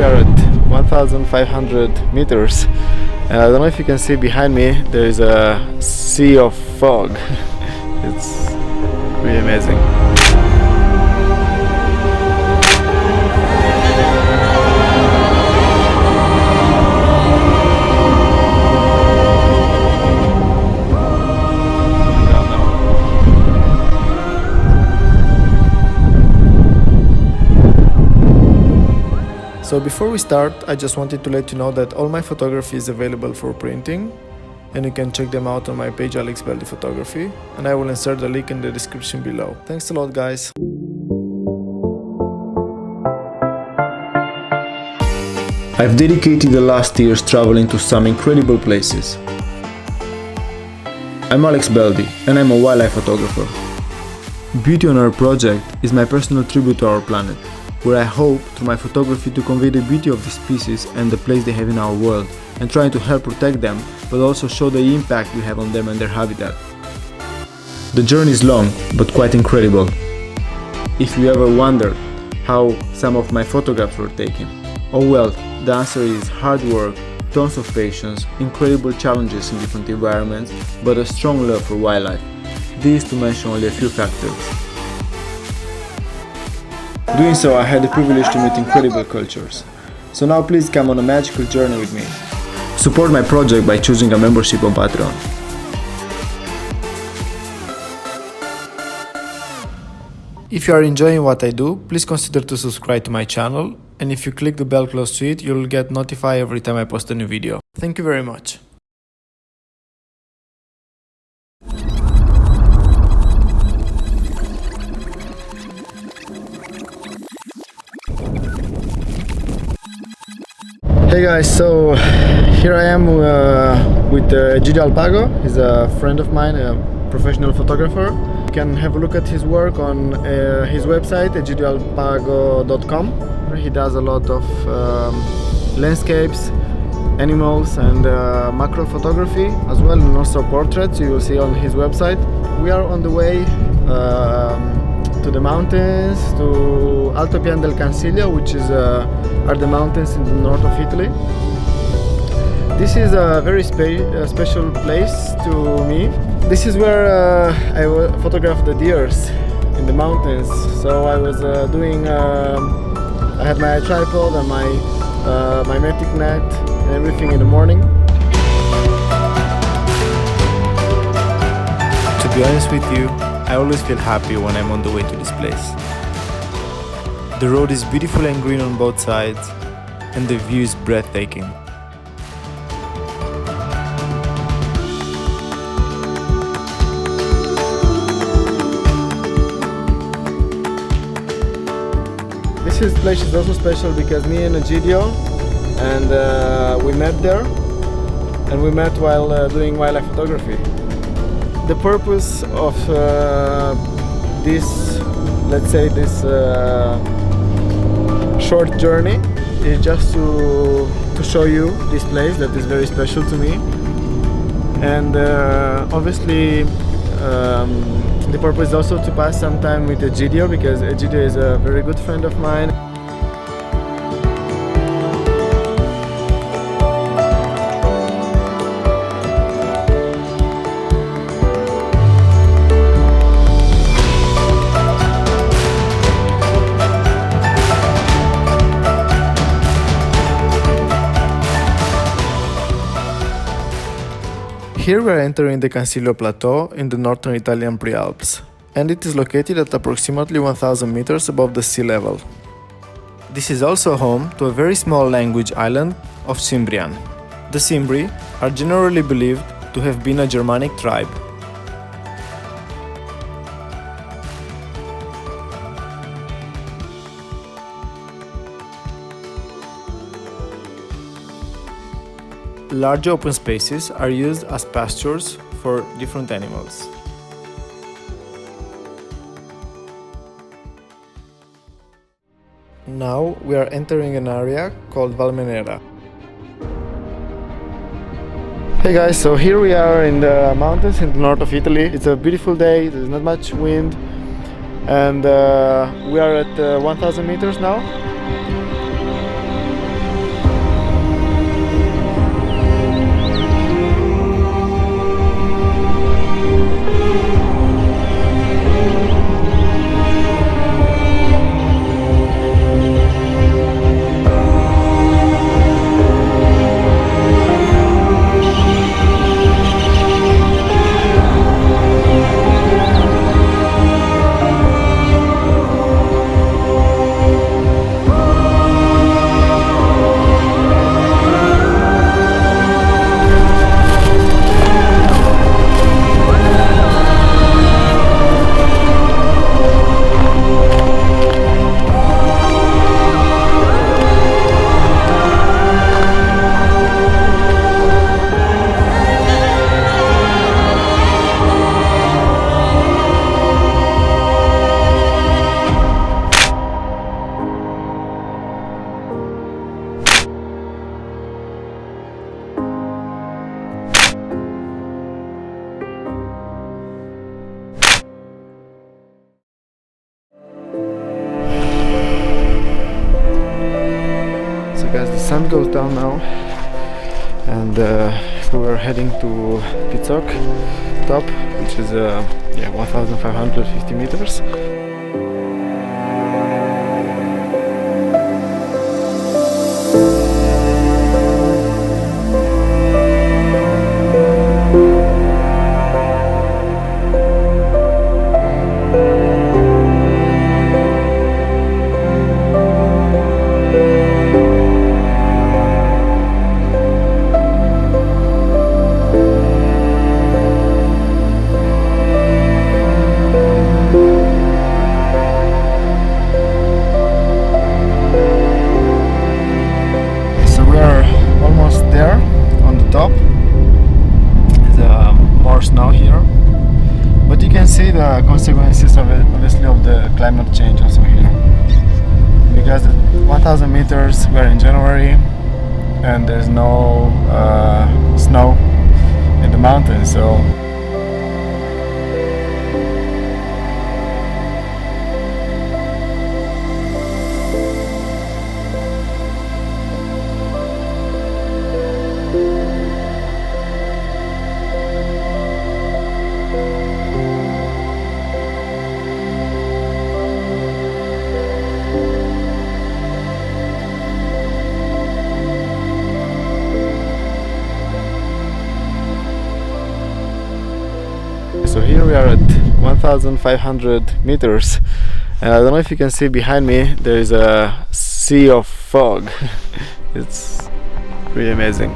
are at 1,500 meters. And I don't know if you can see behind me, there is a sea of fog. It's really amazing. So before we start, I just wanted to let you know that all my photography is available for printing, and you can check them out on my page Alex Beldi Photography, and I will insert the link in the description below. Thanks a lot, guys. I've dedicated the last years traveling to some incredible places. I'm Alex Beldi, and I'm a wildlife photographer. Beauty on Our project is my personal tribute to our planet, where I hope through my photography to convey the beauty of the species and the place they have in our world, and trying to help protect them, but also show the impact we have on them and their habitat. The journey is long, but quite incredible. If you ever wondered how some of my photographs were taken, oh well, the answer is hard work, tons of patience, incredible challenges in different environments, but a strong love for wildlife. These to mention only a few factors. Doing so, I had the privilege to meet incredible cultures. So now please come on a magical journey with me. Support my project by choosing a membership on Patreon. If you are enjoying what I do, please consider to subscribe to my channel, and if you click the bell close to it, you'll get notified every time I post a new video. Thank you very much. Hey guys, so here I am with Egidio. He's a friend of mine, a professional photographer. You can have a look at his work on his website, egidioalpago.com. He does a lot of landscapes, animals and macro photography as well, and also portraits you will see on his website. We are on the way to the mountains, to Alto Pian del Cansiglio, which is are the mountains in the north of Italy. This is a very special place to me. This is where I photographed the deers in the mountains. So I was I had my tripod and my magic net and everything in the morning. To be honest with you, I always feel happy when I'm on the way to this place. The road is beautiful and green on both sides, and the view is breathtaking. This place is also special because me and Egidio we met there, and we met while doing wildlife photography. The purpose of this, let's say this short journey is just to show you this place that is very special to me, and obviously the purpose is also to pass some time with Egidio, because Egidio is a very good friend of mine. Here we are entering the Cansiglio plateau in the northern Italian Prealps, and it is located at approximately 1000 meters above the sea level. This is also home to a very small language island of Cimbrian. The Cimbri are generally believed to have been a Germanic tribe. Large open spaces are used as pastures for different animals. Now we are entering an area called Valmenera. Hey guys, so here we are in the mountains in the north of Italy. It's a beautiful day, there's not much wind, and we are at 1000 meters now. sun goes down now, and so we're heading to Pitsok top, which is 1550 meters. Snow here, but you can see the consequences of it, obviously, of the climate change also here, because at 1000 meters we're in January and there's no snow in the mountains, so here we are at 1500 meters, and I don't know if you can see behind me, there is a sea of fog. It's really amazing.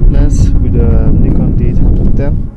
Lens with a Nikon D810.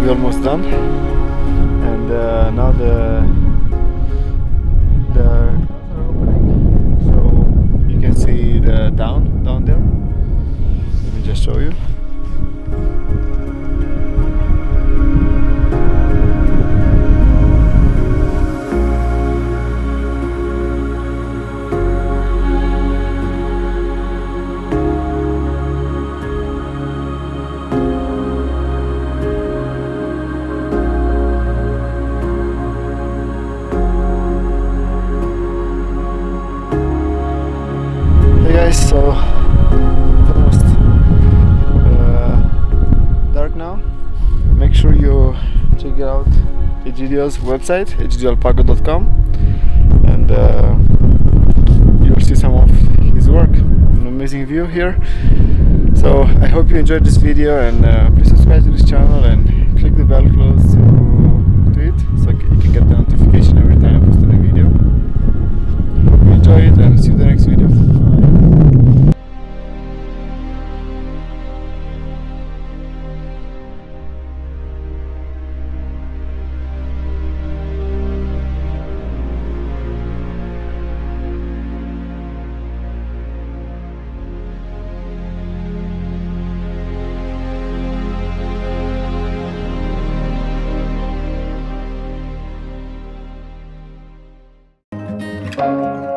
Almost done, and now the clouds are opening, so you can see the down there. Let me just show you. guys, so it's almost dark now. Make sure you check out Egidio's website, egidioalpago.com, and you'll see some of his work. An amazing view here. So I hope you enjoyed this video, and please subscribe to this channel and click the bell close to it so you can get the notification every time I post a new video. Hope you enjoy it, and see you in the next video. Bye.